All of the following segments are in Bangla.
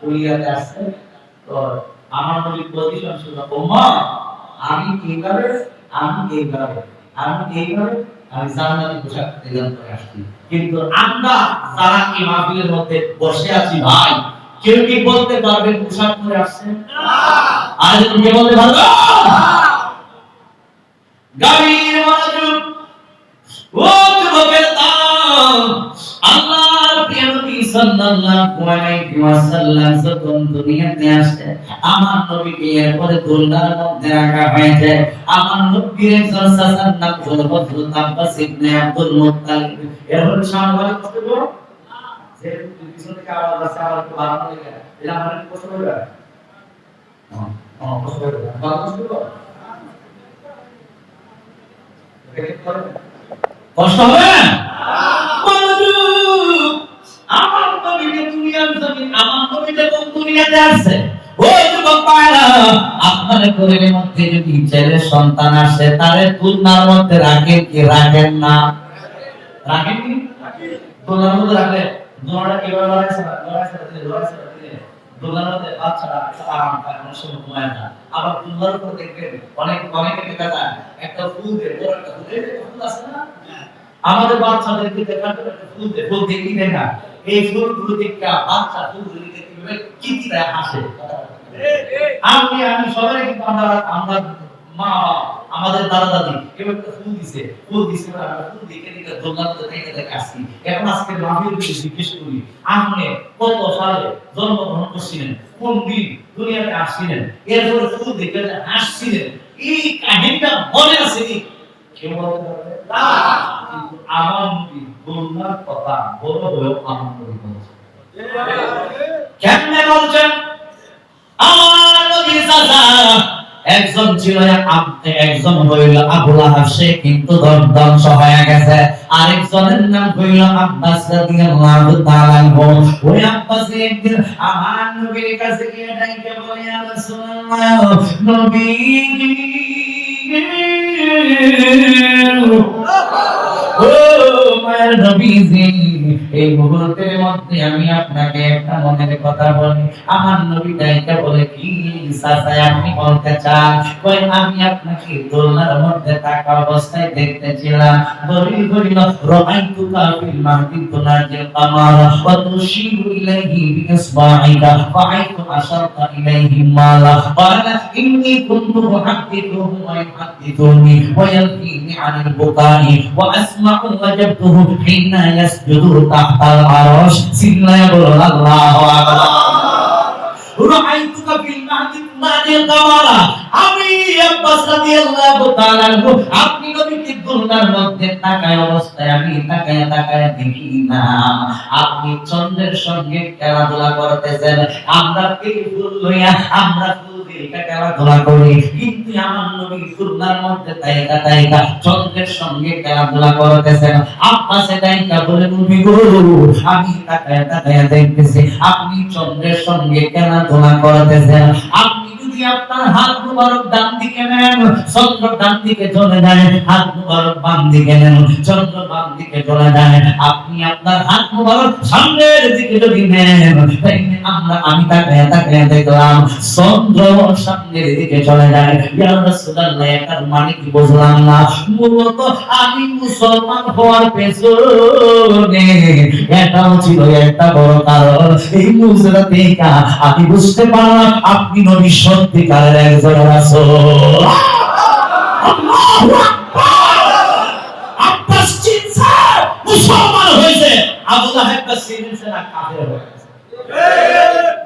দুনিয়াতে আসছে। তো আমার নবী পজিশন ছিল উম্মাহ আমি এইভাবে আমি জান্নাতি পোশাক পরিধান করে আসছি। কিন্তু আমরা যারা এই মাহফিলের মধ্যে বসে আছি ভাই, কেউ কি বলতে পারবেন পোশাক পরে আসছেন? না। আর তুমি কে বলতে পারবে? গাভীর মনোযোগ, ও যুবকের দাম, আল্লাহর প্রিয় নবী সাল্লাল্লাহু আলাইহি ওয়াসাল্লাম যখন দুনিয়াতে আসে, আমার নবীকে এরপরে দোলনার মধ্যে রাখা হয়েছে। আমার নবীর একজন চাচার নাম হলো হযরত আব্বাস ইবনে আব্দুল মুত্তালিব। এরপরে সামনে কষ্ট গো, যে পিছন থেকে আওয়াজ আসে, আবার একটু বাড়ানো লাগে, এটা আমার কষ্ট হবে। কষ্ট হবে, কষ্ট হবে, কষ্ট হবে। আমার নবীকে দুনিয়ার জমিন, আমার নবী যখন দুনিয়াতে আসছে, ওই যুবক পায়রা আপনার ঘরের মধ্যে যদি ছেলে সন্তান আসে, তারে তুলনার মধ্যে রাখেন কি রাখেন না? রাখেন কি? তুলনার মধ্যে রাখলে দোয়াটা কিভাবে লড়াইছে তুলনার মধ্যে বাচ্চারা আরাম পায়, অনেক সময় ঘুমায় না। আবার তুলনার উপর দেখবেন অনেকে দেখা যায় একটা ফুল দিয়ে, বড় একটা ফুল আছে না, আমাদের বাচ্চাদেরকে দেখাতে ফুল দেখি দেখা, এই ফুলগুলো দেখে বাচ্চা ফুলগুলো দেখে কি দেয় হাসে। আমি সবাই কিন্তু আমরা মা আমাদের দাদা দাদি কেউ একটা ফুল দিছে আমরা ফুল দেখে দেখে দোলনাতে দেখে দেখে আসছি। এখন আজকে মাহফিল জিজ্ঞেস করি, আপনি কত সালে জন্মগ্রহণ করছিলেন, কোন দিন দুনিয়াতে আসছিলেন, এরপরে ফুল দেখে হাসছিলেন, এই কাহিনীটা মনে আছে কি? কেউ বলতে পারবে না। কিন্তু আমার নবী দোলনার কথা বড় হয়েও আমার নবী বলছে। কেমনে বলছেন? আমার নবী চাচা একজন ছিল, একজন হইল আবু লাহাব, সে কিন্তু ধ্বংস হয়ে গেছে। আরেকজনের নাম হইল আব্বাস রাদিয়াল্লাহু তাআলা আনহু। ওই আব্বাস একদিন আমার নবীর কাছে গিয়ে ডাইকে বলে, ইয়া রাসূলুল্লাহ, নবী ও মায়ের নবীজি, এই মুহূর্তের মধ্যে আমি আপনাকে একটা মনের কথা বলি। আমার নবী ডাইকা বলে, কি চাচা আপনি বলতে চান? কই আমি আপনাকে দোলনার মধ্যে থাকা অবস্থায় দেখতেছিলাম। দলিল করিল, রাআইতু কাফিল মাহদি তুনাজিল কামার ওয়া তুশিরু ইলাইহি বিইসবাইকা ফাআইতু আশারতা ইলাইহি মালা ক্বালা ইন্নী কুনতু উহাদ্দিথুহু ওয়া ইউহাদ্দিথুনি ওয়া ইয়ালহিনি আনিল বুকাই ওয়া আসমাউ ওয়াজবতুহু হিনা ইয়াসজুদু তাহতাল আরশ। সিল্লায়া বলুন আল্লাহু আকবার। রাআইতুকা ফিল মাহদি তুনাজিল কামারা, আমি আব্বাস রাদিয়াল্লাহু তাআলা আনহু আপনি নবীকে দোলনার মধ্যে তাকায় অবস্থায় আমি তাকায় দেখি না আপনি চন্দ্রের সঙ্গে খেলাধুলা করতেছেন। আমরা এই ফুল লইয়া আমরা ফুল দিয়ে খেলাধুলা করি, কিন্তু আমার নবী দোলনার মধ্যে তাকায় চন্দ্রের সঙ্গে খেলাধুলা করতেছেন। আব্বাসে তাইকা বলে, নবী গো, আমি তাকায় দেখতেছি আপনি চন্দ্রের সঙ্গে খেলাধুলা করতেছেন। আপনি যদি আপনার হাত মুবারক ডান দিকে নেন, চন্দ্র ডান দিকে চলে যায়, হাত মুবারক বাম দিকে নেন, চন্দ্র বাম দিকে চলে যায়। আপনি আপনার হাত মুবারক সামনের দিকে যদি নেন, আমি তাকায় দেখলাম চন্দ্র সামনের দিকে চলে যায়। ইয়া রাসূলুল্লাহ, এটার মানে কি বুঝলাম না। মূলত আমি মুসলমান হওয়ার পেছনে এটাও ছিল একটা বড় কারণ। এই মুজরা দেখা আমি বুঝতে পারলাম আপনি নবী সত্যিকারের একজন রাসূল। আল্লাহু আকবার। আব্বাস চিনছে, মুসলমান হয়েছে। আবু লাহাব চিনছে না, কাফের হয়ে গেছে।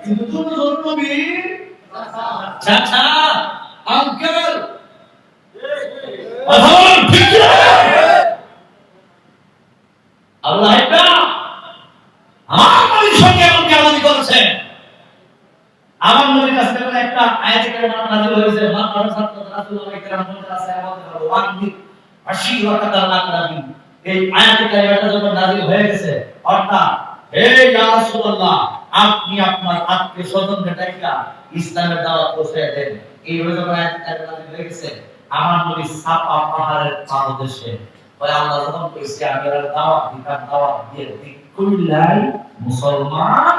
কিন্তু তুমি নবী চাচা, আঙ্কেল, ঠিক আবু লাহাব আমার নবীর সঙ্গে এমন কেমনি করেছে। আমার নবীর কাছে একটা আয়াতে কারিমা নাযিল হয়েছে, মানকার সাত্তাত রাসূলুল্লাহ কারীম আছে আমাদের ওয়ান্দি আশীরাতাল আকরাবিন। এই আয়াতে কারিমাটা যখন নাযিল হয়ে গেছে, অর্থাৎ হে ইয়া রাসূলুল্লাহ, আপনি আপনার আত্মীয়-স্বজনকে ডাইকা ইসলামের দাওয়াত পৌঁছে দেন। এই যখন আয়াতে কারিমা নাযিল হয়ে গেছে, আমার নবী সাফা পাহাড়ের পাদদেশে ওই আল্লাহ যখন কইছে আমি আর দাওয়াত দিয়ে কুল্লাই মুসলমান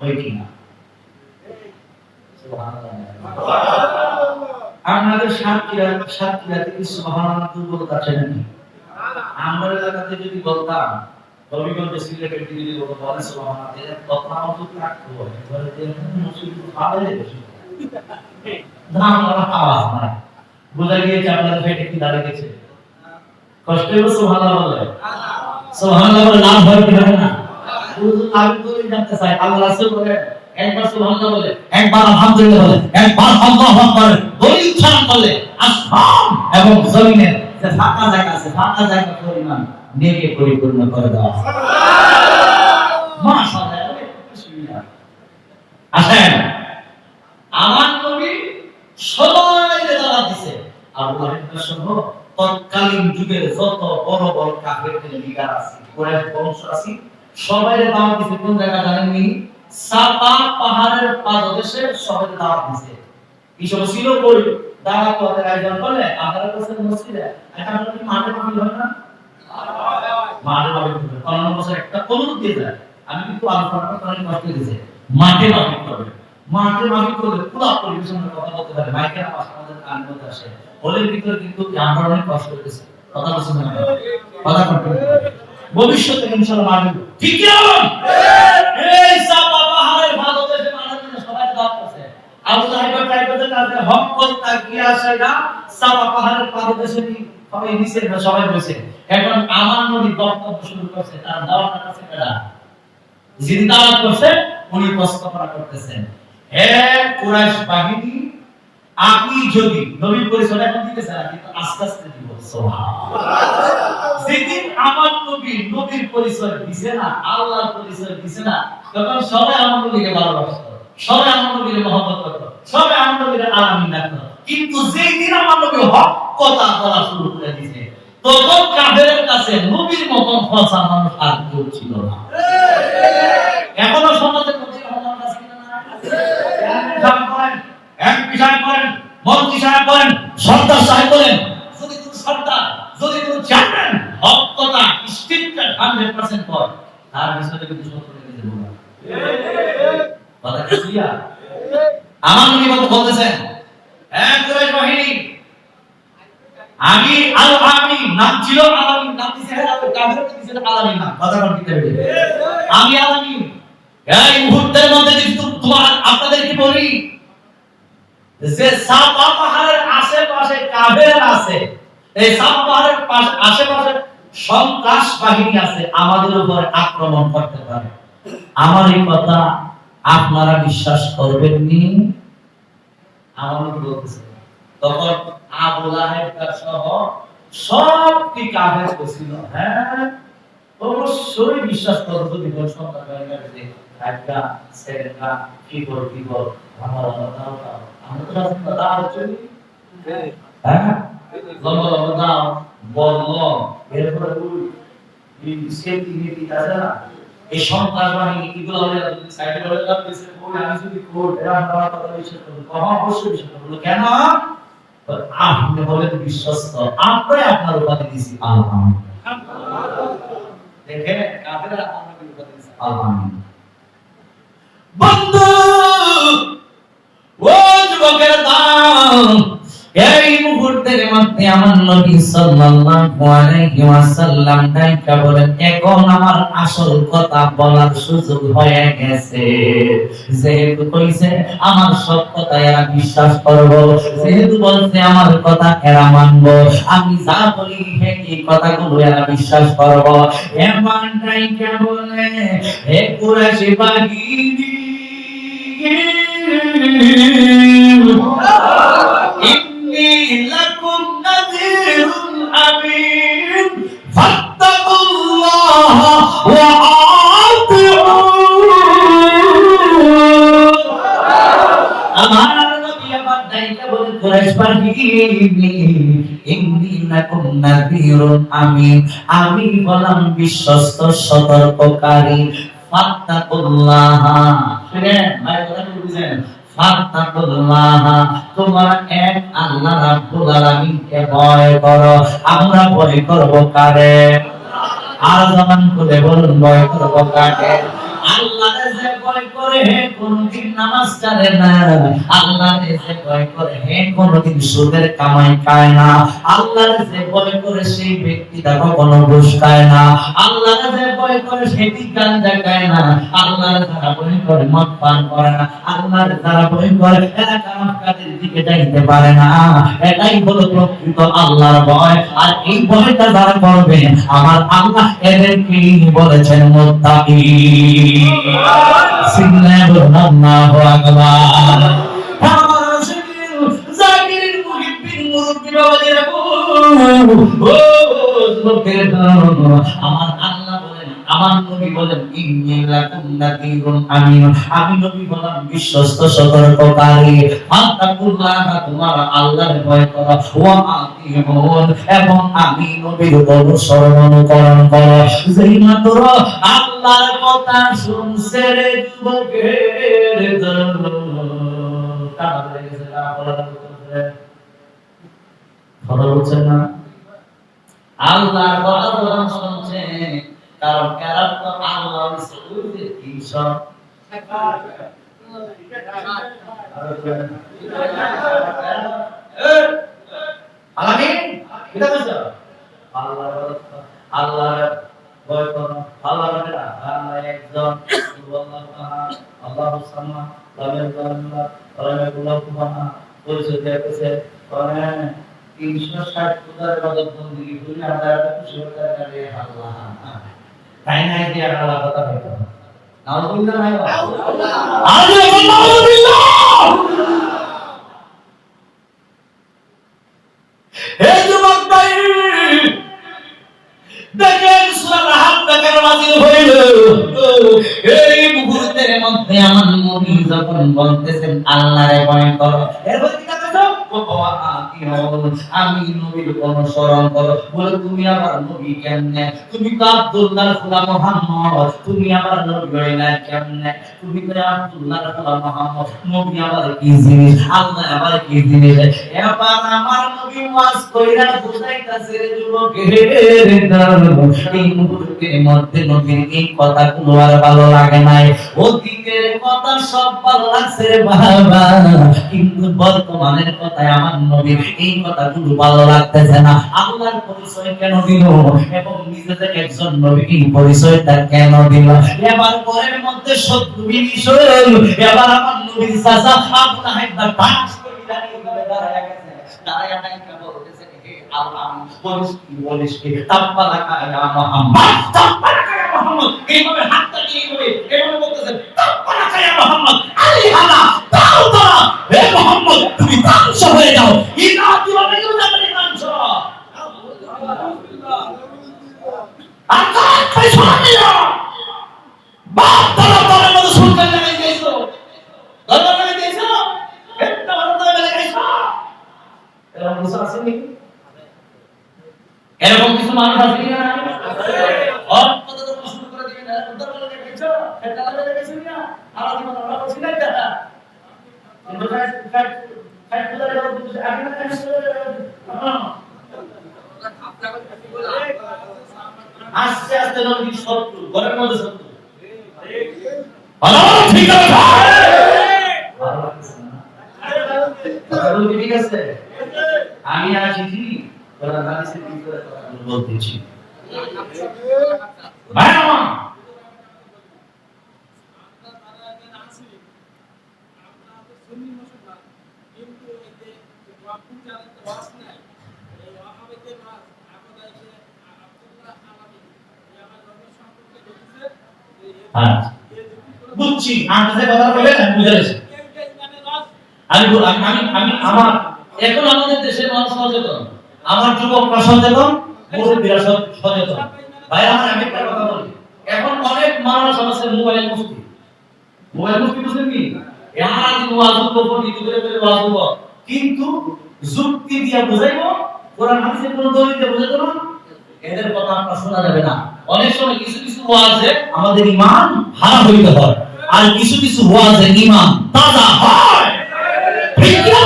হই কিনা। আপনাদের সাতক্ষীরাতে কি সুবহানাল্লাহ দুর্বলতা আছে নাকি? আমরা এলাকাতে যদি বলতাম রবিগঞ্জ সিলেটের দিকে যদি বলে সুবহানাল্লাহ তখন আমার তো রাখতে হবে বলে যে মুসলিম ভাবে দাম আওয়াজ না বুঝা গিয়েছে আপনাদের পেটে কি দাঁড়িয়ে গেছে কষ্ট হলো সুবহানাল্লাহ বলে সুবহানাল্লাহ বলে লাভ হয় কি হবে না শুধু আমি তো জানতে চাই আল্লাহ রাসূল বলে একবার সুবহানাল্লাহ বলে একবার আলহামদুলিল্লাহ বলে একবার আল্লাহু আকবার দুই উচ্চারণ করলে আসমান এবং জমিনের যে ফাঁকা জায়গা আছে ফাঁকা জায়গা পরিমাণ নেকে পরিপূর্ণ করে দাও মাশাআল্লাহ আসেন আমার নবী সবাইকে দাওয়াত দিয়েছে আবু লাহাব সহ তৎকালীন যুগের যত বড় বড় কাফেরদের লিডার আছে কুরাইশ বংশ আছে সবাইকে দাওয়াত দিয়েছে কোন জায়গা জানেননি সাফা পাহাড়ের পাদদেশে সবাইকে দাওয়াত দিয়েছে এই সব ছিল কই দাওয়াত ওদের আয়োজন করলে আপনারা কাছে মসজিদে এটা আমরা কি মাঠে মাহফিল হয় না মাঠে মাহফিল হয় কারণ বছর একটা অনুরোধ দিয়ে যায় আমি কিন্তু আলোচনা করতে অনেক কষ্ট দিয়েছে মাঠে মাহফিল করবে মাঠে মাহফিল করলে পুরো পরিবেশনের কথা বলতে পারে মাইকের পাশে আমাদের কান মধ্যে আসে হলের ভিতরে কিন্তু আমরা অনেক কষ্ট করতেছি কথা বলছেন না কথা বলতে ভবিষ্যতে ইনশাআল্লাহ মাহফিল ঠিক আছে এই সাফা পাহাড়ের পাদদেশে মানুষজন সবাই দাওয়াত করছে আবু লাহাব টাইপের কাছে হক করতে গিয়ে আসে না সাফা পাহাড়ের পাদদেশে সবাই নিচে সবাই বসে এখন আমার নবী বক্তব্য শুরু করছে তার দাওয়াত কাছে কেডা যিনি দাওয়াত করছে উনি উপস্থাপনা করতেছেন হে কুরাইশ বাহিনী আপনি যদি নবীর পরিচয় এখন দিতে চান কিন্তু আস্তে আস্তে দিব সুবহানাল্লাহ যেদিন আমার নবী নবীর পরিচয় দিছে না আল্লাহর পরিচয় দিছে না তখন সবাই আমার নবীকে ভালোবাসত সবাই আমার নবীকে মহব্বত করত সবাই আমার নবীকে আলামিন ডাকত কিন্তু যেই দিন আমার নবী হক কথা বলা শুরু করে দিয়েছে তখন কাফেরের কাছে নবীর মতন ফসা মানুষ আর কেউ ছিল না এখনো সমাজের মধ্যে আমার কাছে এমপি সাহেব করেন মন্ত্রী সাহেব করেন সরদার সাহেব করেন যদি কোন সরদার যদি কোন চেয়ারম্যান হক কথা স্ট্রিক্টলি 100% কর তার বিষয়ে কিন্তু সত্য লেগে যাবে না কথা কি ক্লিয়ার আমার নবী বলতেছেন এক কুরাইশ বাহিনী আমি আল আমিন নাম ছিল আলামিন নাম দিছে কাফের দিছে আলামিন নাম কথা বলতে হবে আমি আলামিন এই মুহূর্তের মধ্যে কিন্তু তোমার আপনাদের কি বলি যে সাফা পাহাড়ের আশেপাশে কাফের আছে এই সাফা পাহাড়ের আশেপাশে সন্ত্রাস বাহিনী আছে আমাদের উপর আক্রমণ করতে পারে আমার এই কথা আপনারা বিশ্বাস করবেন নি আমার বলতেছে তখন আবু লাহাব সহ সব কি কাফের ছিল হ্যাঁ অবশ্যই বিশ্বাস করব যদি কোন সন্তান হয়ে একটা সেটা কি বল আমার আমরা তো রাস্তা দাও চলি হ্যাঁ লম্বা দাও বল এরপরে এই সেটি নীতি আছে না এই সন্ত্রাস বাহিনী এগুলো হলে সাইডে বলে দিচ্ছে কোন আমি যদি কোড এরা আমার কথা বিশ্বাস করব অবশ্যই বিশ্বাস করব কেন আপনি বলেন বিশ্বস্ত আমরা আপনার উপাধি দিছি আলহামদুলিল্লাহ দেখেন কাফেররা আপনার উপাধি দিছে আলহামদুলিল্লাহ বন্ধু ও যুবকের দাম এই মুহূর্তের মধ্যে আমার নবী সাল্লাল্লাহু আলাইহি ওয়াসাল্লাম ডাইকা বলেন এখন আমার আসল কথা বলার সুযোগ হয়ে গেছে যেহেতু কইছে আমার সব কথা এরা বিশ্বাস করব যেহেতু বলছে আমার কথা এরা মানব আমি যা বলি এই কথাগুলো এরা বিশ্বাস করব এমন ডাইকা বলে হে কুরাইশ বাহিনী لكم نذير أمين فاتقوا الله وأطيعون আমার নবী আমার দায়িত্ব বলে কুরাইশ বাহিনী ইন্নী লাকুম নাযীরুন আমিন আমি বললাম বিশ্বস্ত সতর্ককারী ফাত্তাকুল্লাহ শুনেন ভাই কথা বুঝেন ফাত্তাকুল্লাহ তোমরা এক আল্লাহ রাব্বুল আলামিনকে ভয় করো আমরা ভয় করব কারে আর জবান খুলে বলুন ভয় করব কাকে আল্লাহকে যে যে ভয় করে কোনদিন নামাজ ছাড়ে না, আল্লাহরে যে ভয় করে কোনদিন সুদের কামাই খায় না, আল্লাহরে যে ভয় করে সেই ব্যক্তিটা কখনো ঘুষ খায় না, আল্লাহরে যে ভয় করে সেটি গাঁজা খায় না, আল্লাহরে যারা ভয় করে মদ পান করে না, আল্লাহরে যারা ভয় করে এরা খারাপ কাজের দিকে যাইতে পারে না। এটাই হলো প্রকৃত আল্লাহর ভয়। আর এই ভয়টা যারা করবে আমার আল্লাহ এদেরকে বলেছেন মুত্তাকি। আল্লাহু আকবার। আমার জিকির জাকিরিন মুহিব্বিন মুরব্বি বাবাজিরা আমার আল্লাহ বলেন, আমার নবী বলেন ইন্নী লাকুম নাযীরুন আমিন, আমি নবী বললাম বিশ্বস্ত সতর্ককারী। ফাত্তাকুল্লাহ, তোমরা আল্লাহর ভয় করো, ওয়া আতিউন, এবং আমি নবীর অনুসরণ অনুকরণ করো। যেই মাত্র আল্লাহর কথা শুনছে রে যুবকের দল কাটা হয়ে গেছে, কথা বলছেন না, আল্লাহর কথা যখন শুনছে, কারণ কারণ তো আল্লাহর সুবুতে কিসব আলামিন এটা বুঝছো, আল্লাহর ভয় করো, আল্লাহর আল্লাহ একজন, আল্লাহু তাআলা, আল্লাহু সামাদ, লাম ইয়াকুন লাহু পরিচয় দিয়েছে। 360 পূজার ইবাদত বন্দেগী করে আমরা এত খুশি হতে পারি আল্লাহ। তাই না যে আল্লাহ কথা বলতো নাউজুবিল্লাহ নাই নাউজুবিল্লাহ। হে যুবক ভাই দেখেন সূরা রাহাত থেকে নাযিল হইল, এই মুহূর্তের মধ্যে আমার নবী যখন বলতেছেন আল্লাহরে ভয় করো, এরপর কি করতেছো আমি নবীর অনুসরণ করো। বলে তুমি আমার নবী কেমনে? তুমি তো আব্দুল্লাহর গোলাম মুহাম্মদ, তুমি আমার নবী হই না কেমনে? তুমি তো আব্দুল্লাহর গোলাম মুহাম্মদ, নবী আবার কি জিনিস, আল্লাহ আবার কি জিনিস? এবার আমার নবী ওয়াজ কইরা বুঝাইতাছে রে যুবকের দল, এই মুহূর্তের মধ্যে নবীর এই কথাগুলো আর ভালো লাগে নাই। অতীতের কথা সব ভালো লাগছে রে বাবা, কিন্তু বর্তমানের কথায় আমার নবী এই কথাগুলো ভালো লাগতেছে না। আল্লাহর পরিচয় কেন দিল এবং নিজেদের একজন নবী এই পরিচয়টা কেন দিল? এবার পরের মধ্যে শত্রু বিনিশ হলো। এবার আমার নবীর চাচা আবু তাহের দা পাঁচ করে দাঁড়ায় গেছে, দাঁড়ায় নাইকা বলতেছে হে আল্লাহ বলিস কি তাব্বালাকা ইয়া মুহাম্মদ, তাব্বালাকা ইয়া মুহাম্মদ, এইভাবে হাতটা এইভাবে বলতেছেন তাব্বালাকা ইয়া মুহাম্মদ, আলী হালা দাও দাও, হে মুহাম্মদ তুমি ধ্বংস হয়ে যাও, ইনা দিবানে তুমি ধ্বংস। আল্লাহ কইছানিয়া বাপ তারা তার মধ্যে সুলতান লাগাই দিয়েছো, দরবার লাগাই দিয়েছো, একটা বড় লাগাইছো। এরকম কিছু আছে নাকি? এরকম কিছু মানুষ আছে না? অল্প তো প্রশ্ন করে দিবেন না, দরবার লাগাইছো, একটা লাগাইছো না, আর জীবন আমরা বলছি না এটা। কিন্তু ফাইট করে দাও তুমি আগে না কেন? আস্তে আস্তে নবী শত্রু ঘরের মধ্যে শত্রু। আল্লাহ ঠিক আছে ভালো ঠিক আছে। আমি আছি কি তোরা হাদিসে কি করে কথা বলতেছি ভাই আমার বুঝছি আমাদের কথা বলে আমি বুঝে গেছি। আমি আমার এখন আমাদের দেশের মানুষ সচেতন, আমার যুবকরা সচেতন, মুরব্বীরা সচেতন। ভাই আমার আমি একটা কথা বলি, এখন অনেক মানুষ আছে মোবাইল মুফতি বুঝলেন কি? আমার দিন ওয়াজ করব, ইউটিউবে করে ওয়াজ করব, কিন্তু যুক্তি দিয়ে বুঝাইবো, কোরআন হাদিসের কোন দলিল দিয়ে বুঝাইবো না, এদের কথা আপনার শোনা যাবে না। অনেক সময় কিছু কিছু ওয়াজে আমাদের ঈমান হারা হইতে হয়, আর কিছু কিছু ওয়াজে ঈমান তাজা হয়। ঠিক কি না?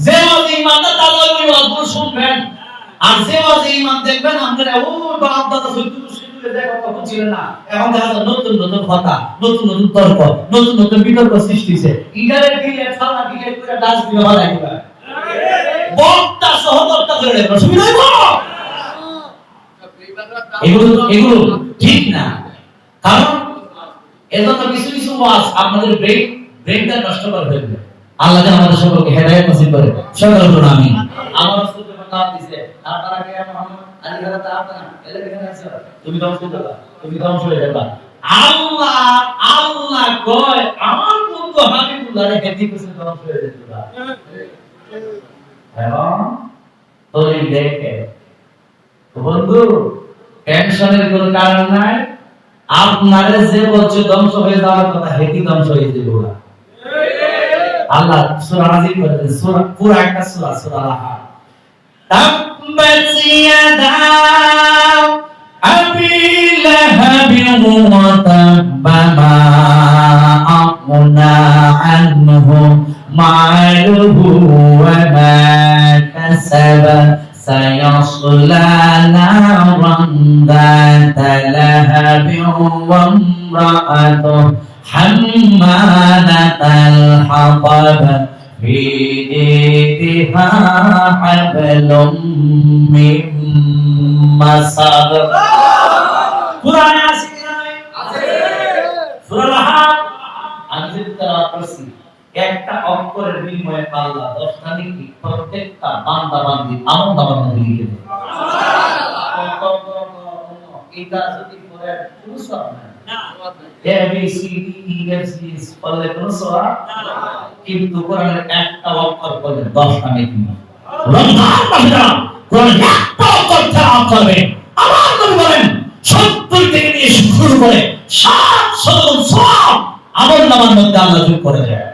যে ওয়াজে ঈমানটা তাজা হবে ওই ওয়াজগুলো শুনবেন, আর যে ওয়াজে ঈমান দেখবেন আপনারা ও বাপ দাদা সত্যি যুগে যে কথা বুঝছিলেন না, এখন দেখা যায় নতুন নতুন কথা, নতুন নতুন তর্ক, নতুন নতুন বিতর্ক সৃষ্টি হয়েছে। ইন্টারনেট দিলে ছাড়া দিলে করে ডাস্টবিন হওয়া দিবা বক্তা সহকর্তা করে দেব, সুবিধা হইব? এগুলো ঠিক না। কারণ এজন্য কিছু কিছু ওয়াজ আপনাদের ব্রেনটা নষ্ট করে ফেলবে। আল্লাহ যেন আমাদের সকলকে হেদায়েত নসিব করে। সকল বলুন আমিন। আমার রাসূলের নাম দিয়েছে, আপনারা কে মোহাম্মদ আলী গাদা আপনারা এলাকা কেন আছে? তুমি ধ্বংস করবা, তুমি ধ্বংস হয়ে যাবা। আল্লাহ কয় আমার বন্ধু হাবিবুল্লাহর হেদি কিছু ধ্বংস হয়ে যাবে। এবং দলিল দেখে বন্ধু টেনশনের কোনো কারণ নাই। আপনারে যে বলছে ধ্বংস হয়ে যাওয়ার কথা, হেদি ধ্বংস হয়ে যাবে না। আল্লাহ সূরা নাযিল করেছেন, সূরা পুরো একটা সূরা, সূরা আল-আহকাম। তাব্বাত ইয়াদা আবি লাহাবিন ওয়া তাব্বা মা আগনা আনহু মালুহু ওয়া মা কাসাবা সায়াসলা নারান যাতা লাহাবিন ওয়া ইমরাআতুহু হাম্মালাতাল হাতাব ফি জিদিহা হাবলুম মিন মাসাদ। কুরআনে আছে কি নাই? আছে। সূরা আল-আহকাম আমি যে তেলাওয়াত করছি, একটা অক্ষরের বিনিময়ে আল্লাহ 10টা নেকি প্রত্যেকটা বান্দা বান্দি আমল নামার মধ্যে লিখে দেন। সুবহানাল্লাহ। এটা যদি পড়ে কোনো সওয়াব নাই। কিন্তু কোরআনের একটা অক্ষর পড়লে 10টা নেকি। রমজান মাসে কোরআনের একটা অক্ষর তেলাওয়াত করবে, আমার নবী বলেন 70 থেকে নিয়ে শুরু করে 700 সওয়াব আমল নামার মধ্যে আল্লাহ যোগ করে দেয়।